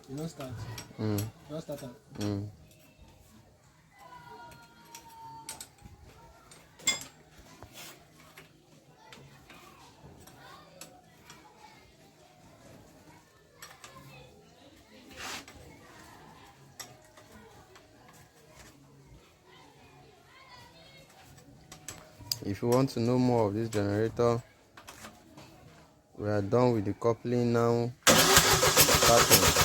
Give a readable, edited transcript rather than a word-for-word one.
You don't start. Don't start up. If you want to know more of this generator, we are done with the coupling now. Starting.